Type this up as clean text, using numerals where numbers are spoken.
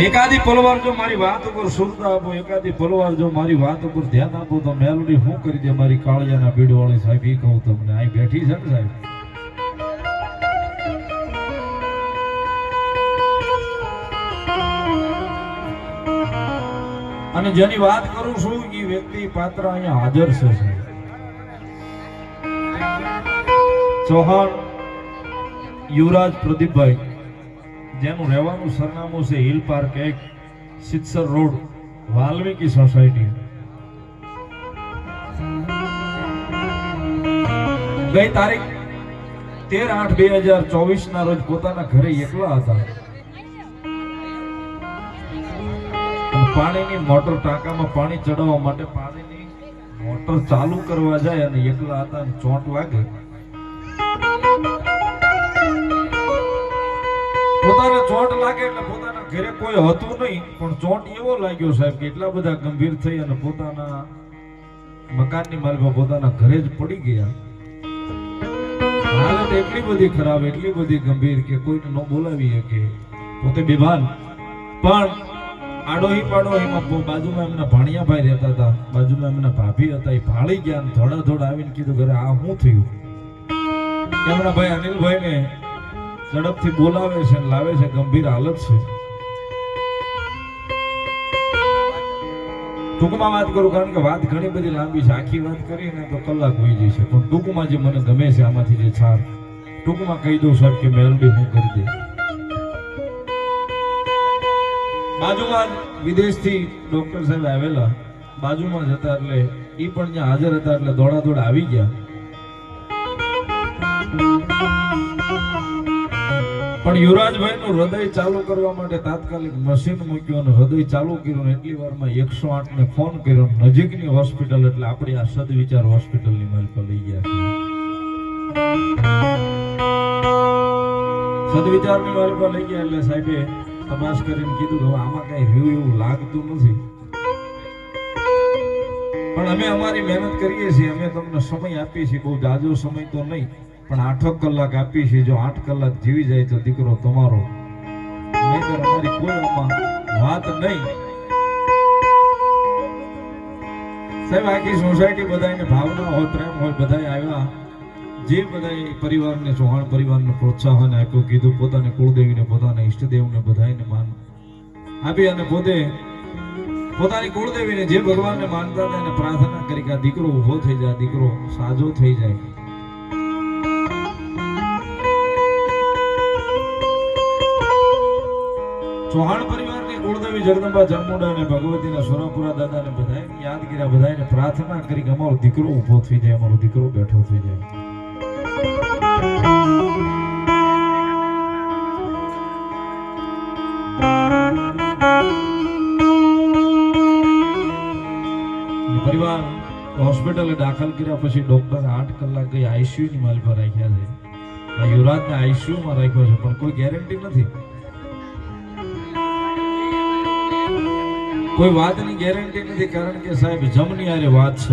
એકાદી પલવાર જો મારી વાત ઉપર સુરતા આપો, એકાદી પલવાર જો મારી વાત ઉપર ધ્યાન આપો તો મેલોડી શું કરી દે મારી કાળિયાના બીડવાળી સાહેબ. એ કહું તમને અહીં બેઠી છે ને સાહેબ, અને જેની વાત કરું છું એ વ્યક્તિ પાત્ર અહીંયા હાજર છે સાહેબ. ચૌહાણ યુવરાજ પ્રદીપભાઈ, જેનું રહેવાનું સરનામું છે hill park 1, Sitsar road, Valmiki society. ગઈ તારીખ 13/8/2024 ના રોજ પોતાના ઘરે એકલા હતા. પાણીની મોટર, ટાંકામાં પાણી ચડાવવા માટે પાણીની મોટર ચાલુ કરવા જાય અને એકલા હતા અને ચોંટ લાગે. પોતાને ચોંટ લાગે એટલે પોતાના ઘરે કોઈ હતું નહીં, પણ ચોંટ એવો લાગ્યો સાહેબ કે એટલા બધા ગંભીર થઈ અને પોતાના મકાનની માલમાં પોતાના ઘરે જ પડી ગયા. હાલત એટલી બધી ખરાબ, એટલી બધી ગંભીર કે કોઈને ન બોલાવી શકે, પોતે બેભાન. પણ આડોહી પાડોહીમાં બાજુમાં એમના ભાણિયાભાઈ રહેતા હતા, બાજુમાં એમના ભાભી હતા. એ ભાળી ગયા અને થોડા આવીને કીધું ઘરે આ શું થયું. એમના ભાઈ અનિલભાઈને ઝડપથી બોલાવે છે, લાવે છે, ગંભીર હાલત છે. ટૂંકમાં વાત કરું, કારણ કે વાત ઘણી બધી લાંબી છે, આખી વાત કરીને તો કલાક હોઈ જશે, પણ ટૂંકમાં જે મને ગમે છે આમાંથી જે છાર ટૂંકમાં કહી દઉં સાહેબ કે મેલડી હું કરી દે. બાજુમાં વિદેશથી ડોક્ટર સાહેબ આવેલા, બાજુમાં જ હતા એટલે એ પણ ત્યાં હાજર હતા એટલે દોડા આવી ગયા. પણ યુવરાજભાઈ નું હૃદય ચાલુ કરવા માટે તાત્કાલિક મશીન મૂક્યું અને હૃદય ચાલુ કર્યું. એટલી વારમાં 108 ને ફોન કર્યો. નજીકની હોસ્પિટલ એટલે આપણી આ સદવિચાર હોસ્પિટલની માલિકો લઈ ગયા છે. સદવિચારની માલિકો લઈ ગયા એટલે સાહેબે તપાસ કરીને કીધું કે આમાં કઈ રહ્યું એવું લાગતું નથી, પણ અમે અમારી મહેનત કરીએ છીએ, અમે તમને સમય આપીએ છીએ, બહુ જાજો સમય તો નહીં પણ 8 કલાક આપીએ છીએ. જો 8 કલાક જીવી જાય તો દીકરો તમારો, નહીંતર અમારી કોઈ આમાં વાત નહીં. સાહેબ આખી સોસાયટી બધાને ભાવના હોય, પ્રેમ હોય, બધા આવ્યા. જે બધા પરિવારને, ચૌહાણ પરિવારને પ્રોત્સાહન આપ્યું, કીધું પોતાને કુળદેવીને, પોતાના ઈષ્ટદેવને બધાને માન આપી અને પોતે પોતાની કુળદેવીને, જે ભગવાનને માનતા હતા એને પ્રાર્થના કરી કે આ દીકરો ઉભો થઈ જાય, દીકરો સાજો થઈ જાય. ચૌહાણ પરિવારની કુળદેવી જગદંબા ચામુંડા અને ભગવતીના સોરાપુરા દાદાને બધાને યાદ કર્યા, બધાને પ્રાર્થના કરી કે અમારો દીકરો ઉભો થઈ જાય, અમારો દીકરો બેઠો થઈ જાય. પરિવાર હોસ્પિટલે દાખલ કર્યા પછી ડોક્ટર 8 કલાક ગઈ આઈસીયુ ની માલ પર રાખ્યા છે. યુવરાજને આઈસીયુ માં રાખ્યો છે, પણ કોઈ ગેરંટી નથી, કોઈ વાતની ગેરંટી નથી, કારણ કે સાહેબ જમની આરે વાત છે.